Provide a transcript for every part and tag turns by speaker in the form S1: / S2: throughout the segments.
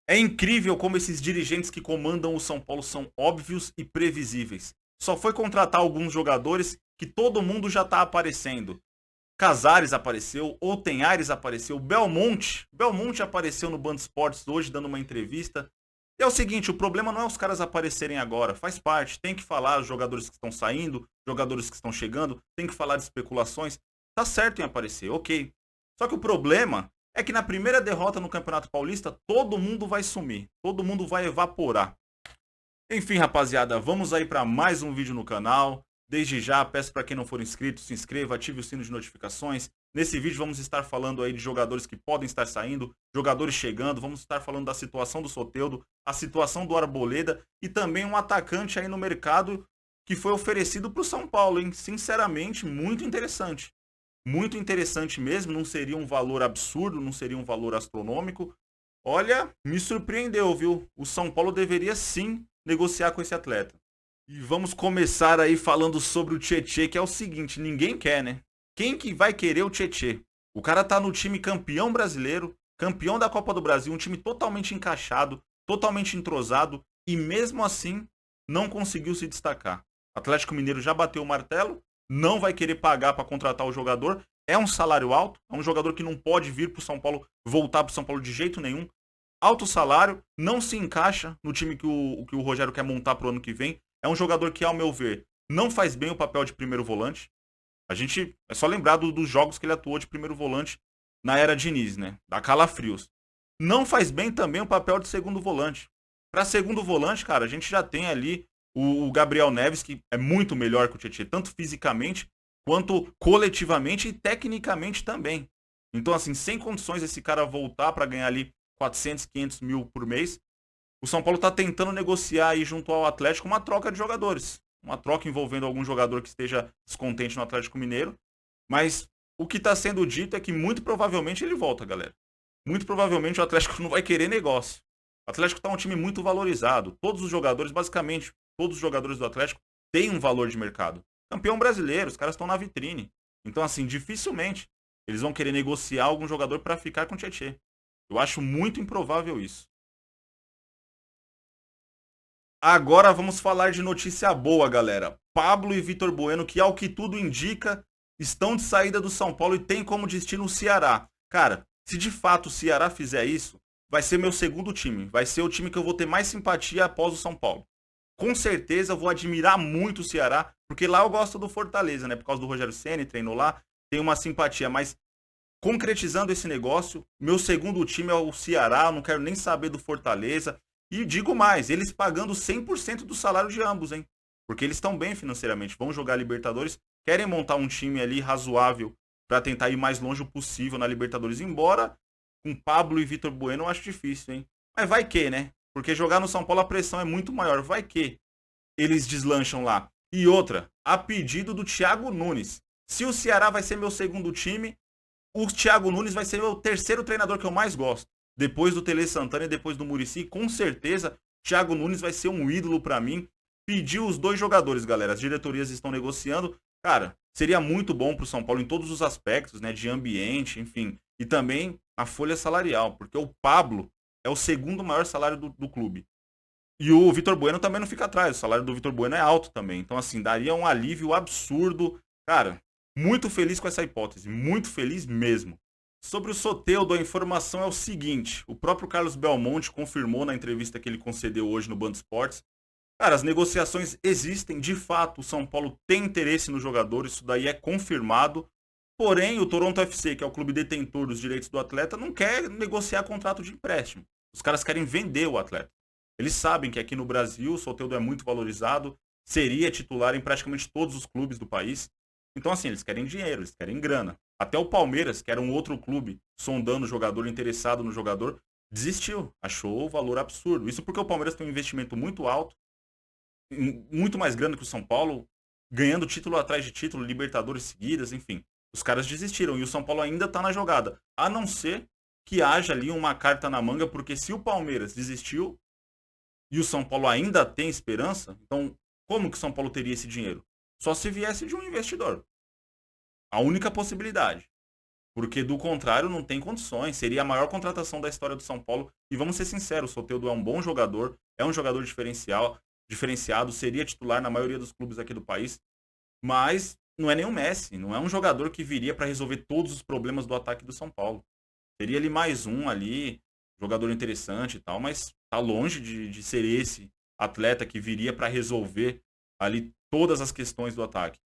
S1: É incrível como esses dirigentes que comandam o São Paulo são óbvios e previsíveis. Só foi contratar alguns jogadores que todo mundo já tá aparecendo. Casares apareceu, Otenhares apareceu, Belmonte apareceu no Band Esportes hoje dando uma entrevista. E é o seguinte, o problema não é os caras aparecerem agora, faz parte, tem que falar os jogadores que estão saindo, jogadores que estão chegando, tem que falar de especulações. Tá certo em aparecer, ok. Só que o problema é que na primeira derrota no Campeonato Paulista, todo mundo vai sumir, todo mundo vai evaporar. Enfim, rapaziada, vamos aí para mais um vídeo no canal. Desde já, peço para quem não for inscrito, se inscreva, ative o sino de notificações. Nesse vídeo vamos estar falando aí de jogadores que podem estar saindo, jogadores chegando, vamos estar falando da situação do Soteldo, a situação do Arboleda e também um atacante aí no mercado que foi oferecido para o São Paulo, hein? Sinceramente, muito interessante. Muito interessante mesmo, não seria um valor absurdo, não seria um valor astronômico. Olha, me surpreendeu, viu? O São Paulo deveria sim negociar com esse atleta. E vamos começar aí falando sobre o Tietê, que é o seguinte, ninguém quer, né? Quem que vai querer o Tietê? O cara tá no time campeão brasileiro, campeão da Copa do Brasil, um time totalmente encaixado, totalmente entrosado, e mesmo assim não conseguiu se destacar. O Atlético Mineiro já bateu o martelo, não vai querer pagar para contratar o jogador, é um salário alto, é um jogador que não pode vir pro São Paulo, voltar pro São Paulo de jeito nenhum. Alto salário, não se encaixa no time que o Rogério quer montar pro ano que vem. É um jogador que, ao meu ver, não faz bem o papel de primeiro volante. A gente é só lembrar dos jogos que ele atuou de primeiro volante na era Diniz, né? Da calafrios. Não faz bem também o papel de segundo volante. Para segundo volante, cara, a gente já tem ali o Gabriel Neves, que é muito melhor que o Tietchan, tanto fisicamente quanto coletivamente e tecnicamente também. Então, assim, sem condições esse cara voltar para ganhar ali 400, 500 mil por mês, o São Paulo está tentando negociar aí junto ao Atlético uma troca de jogadores. Uma troca envolvendo algum jogador que esteja descontente no Atlético Mineiro. Mas o que está sendo dito é que muito provavelmente ele volta, galera. Muito provavelmente o Atlético não vai querer negócio. O Atlético está um time muito valorizado. Todos os jogadores, basicamente, todos os jogadores do Atlético têm um valor de mercado. Campeão brasileiro, os caras estão na vitrine. Então, assim, dificilmente eles vão querer negociar algum jogador para ficar com o Tietchan. Eu acho muito improvável isso. Agora vamos falar de notícia boa, galera. Pablo e Vitor Bueno, que ao que tudo indica, estão de saída do São Paulo e tem como destino o Ceará. Cara, se de fato o Ceará fizer isso, vai ser meu segundo time. Vai ser o time que eu vou ter mais simpatia após o São Paulo. Com certeza eu vou admirar muito o Ceará, porque lá eu gosto do Fortaleza, né? Por causa do Rogério Ceni, treinou lá, tem uma simpatia, mas concretizando esse negócio, meu segundo time é o Ceará, eu não quero nem saber do Fortaleza. E digo mais, eles pagando 100% do salário de ambos, hein? Porque eles estão bem financeiramente, vão jogar Libertadores, querem montar um time ali razoável para tentar ir mais longe o possível na Libertadores, embora com Pablo e Vitor Bueno eu acho difícil, hein? Mas vai que, né? Porque jogar no São Paulo a pressão é muito maior, vai que eles deslancham lá. E outra, a pedido do Thiago Nunes. Se o Ceará vai ser meu segundo time, o Thiago Nunes vai ser o terceiro treinador que eu mais gosto. Depois do Tele Santana e depois do Muricy, com certeza, Thiago Nunes vai ser um ídolo para mim. Pediu os dois jogadores, galera. As diretorias estão negociando. Cara, seria muito bom pro São Paulo em todos os aspectos, né? De ambiente, enfim. E também a folha salarial, porque o Pablo é o segundo maior salário do clube. E o Vitor Bueno também não fica atrás. O salário do Vitor Bueno é alto também. Então, assim, daria um alívio absurdo. Cara, muito feliz com essa hipótese. Muito feliz mesmo. Sobre o Soteldo, a informação é o seguinte: o próprio Carlos Belmonte confirmou na entrevista que ele concedeu hoje no Band Esportes. Cara, as negociações existem, de fato, o São Paulo tem interesse no jogador, isso daí é confirmado. Porém, o Toronto FC, que é o clube detentor dos direitos do atleta, não quer negociar contrato de empréstimo. Os caras querem vender o atleta. Eles sabem que aqui no Brasil o Soteldo é muito valorizado, seria titular em praticamente todos os clubes do país. Então, assim, eles querem dinheiro, eles querem grana. Até o Palmeiras, que era um outro clube sondando o jogador, interessado no jogador, desistiu, achou o valor absurdo. Isso porque o Palmeiras tem um investimento muito alto, muito mais grande que o São Paulo, ganhando título atrás de título, Libertadores seguidas, enfim. Os caras desistiram e o São Paulo ainda tá na jogada. A não ser que haja ali uma carta na manga, porque se o Palmeiras desistiu e o São Paulo ainda tem esperança, então como que o São Paulo teria esse dinheiro? Só se viesse de um investidor. A única possibilidade. Porque do contrário não tem condições. Seria a maior contratação da história do São Paulo. E vamos ser sinceros, o Soteldo é um bom jogador, é um jogador diferenciado, seria titular na maioria dos clubes aqui do país, mas não é nem um Messi, não é um jogador que viria para resolver todos os problemas do ataque do São Paulo. Teria ali mais um ali, jogador interessante e tal, mas tá longe de ser esse atleta que viria para resolver ali todas as questões do ataque.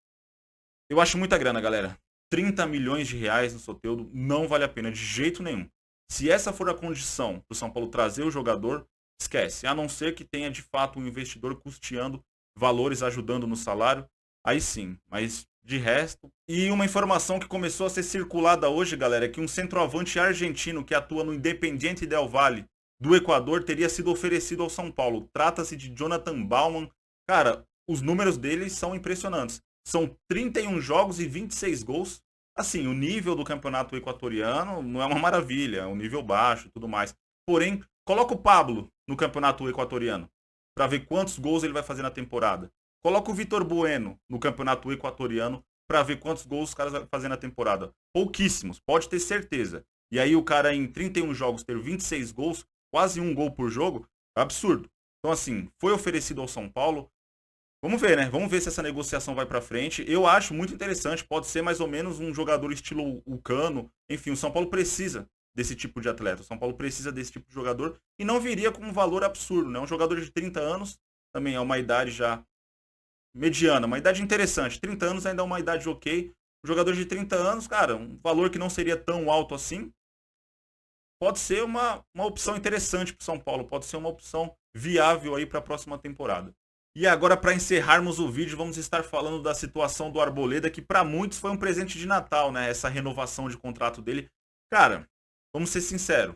S1: Eu acho muita grana, galera. 30 milhões de reais no Soteldo não vale a pena de jeito nenhum. Se essa for a condição para o São Paulo trazer o jogador, esquece. A não ser que tenha de fato um investidor custeando valores, ajudando no salário, aí sim. Mas de resto. E uma informação que começou a ser circulada hoje, galera, é que um centroavante argentino que atua no Independiente Del Valle do Equador teria sido oferecido ao São Paulo. Trata-se de Jonathan Baumann. Cara, os números dele são impressionantes. São 31 jogos e 26 gols. Assim, o nível do campeonato equatoriano não é uma maravilha, é um nível baixo e tudo mais. Porém, coloca o Pablo no campeonato equatoriano para ver quantos gols ele vai fazer na temporada. Coloca o Vitor Bueno no campeonato equatoriano para ver quantos gols os caras vão fazer na temporada. Pouquíssimos, pode ter certeza. E aí o cara em 31 jogos ter 26 gols, quase um gol por jogo, é absurdo. Então assim, foi oferecido ao São Paulo. Vamos ver, né? Vamos ver se essa negociação vai para frente. Eu acho muito interessante, pode ser mais ou menos um jogador estilo o Cano. Enfim, o São Paulo precisa desse tipo de atleta. O São Paulo precisa desse tipo de jogador e não viria com um valor absurdo, né? Um jogador de 30 anos também é uma idade já mediana, uma idade interessante. 30 anos ainda é uma idade ok. Um jogador de 30 anos, cara, um valor que não seria tão alto assim, pode ser uma opção interessante para o São Paulo, pode ser uma opção viável aí para a próxima temporada. E agora, para encerrarmos o vídeo, vamos estar falando da situação do Arboleda, que para muitos foi um presente de Natal, né? Essa renovação de contrato dele. Cara, vamos ser sinceros,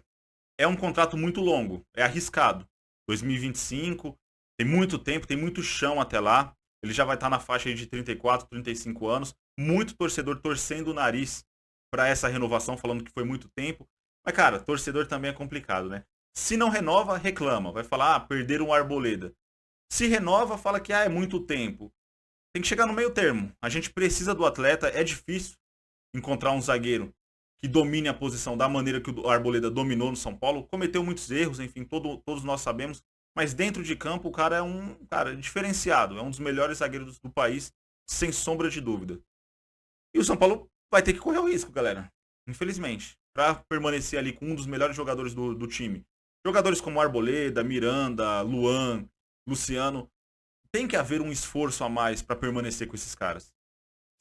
S1: é um contrato muito longo, é arriscado. 2025, tem muito tempo, tem muito chão até lá. Ele já vai estar na faixa aí de 34, 35 anos. Muito torcedor torcendo o nariz para essa renovação, falando que foi muito tempo. Mas, cara, torcedor também é complicado, né? Se não renova, reclama. Vai falar, perderam o Arboleda. Se renova, fala que é muito tempo. Tem que chegar no meio termo. A gente precisa do atleta. É difícil encontrar um zagueiro que domine a posição da maneira que o Arboleda dominou no São Paulo. Cometeu muitos erros, enfim, todos nós sabemos. Mas dentro de campo, o cara é um cara diferenciado. É um dos melhores zagueiros do país, sem sombra de dúvida. E o São Paulo vai ter que correr o risco, galera. Infelizmente. Para permanecer ali com um dos melhores jogadores do time. Jogadores como Arboleda, Miranda, Luan, Luciano. Tem que haver um esforço a mais para permanecer com esses caras.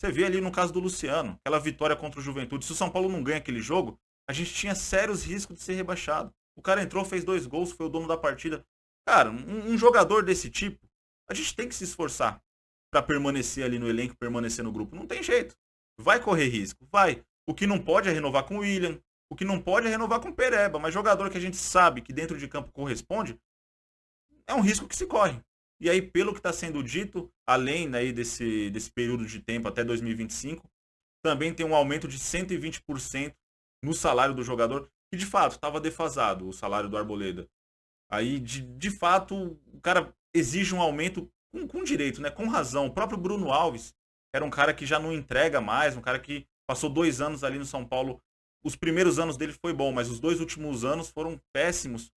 S1: Você vê ali no caso do Luciano, aquela vitória contra o Juventude. Se o São Paulo não ganha aquele jogo, a gente tinha sérios riscos de ser rebaixado. O cara entrou, fez 2 gols, foi o dono da partida. Cara, um jogador desse tipo, a gente tem que se esforçar para permanecer ali no elenco, permanecer no grupo. Não tem jeito. Vai correr risco, vai. O que não pode é renovar com o William, o que não pode é renovar com o Pereba, mas jogador que a gente sabe que dentro de campo corresponde, é um risco que se corre. E aí, pelo que está sendo dito, além aí desse período de tempo até 2025, também tem um aumento de 120% no salário do jogador, que de fato estava defasado, o salário do Arboleda. Aí, de fato, o cara exige um aumento com direito, né? Com razão. O próprio Bruno Alves era um cara que já não entrega mais, um cara que passou 2 anos ali no São Paulo. Os primeiros anos dele foi bom, mas os 2 últimos anos foram péssimos.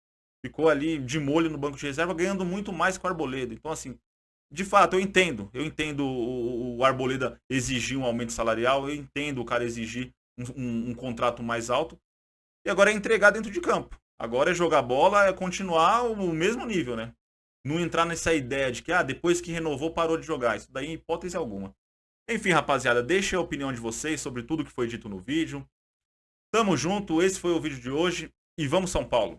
S1: Ficou ali de molho no banco de reserva, ganhando muito mais com o Arboleda. Então, assim, de fato, eu entendo. Eu entendo o Arboleda exigir um aumento salarial, eu entendo o cara exigir um contrato mais alto. E agora é entregar dentro de campo. Agora é jogar bola, é continuar o mesmo nível, né? Não entrar nessa ideia de que, depois que renovou, parou de jogar. Isso daí, em hipótese alguma. Enfim, rapaziada, deixa a opinião de vocês sobre tudo que foi dito no vídeo. Tamo junto, esse foi o vídeo de hoje e vamos São Paulo!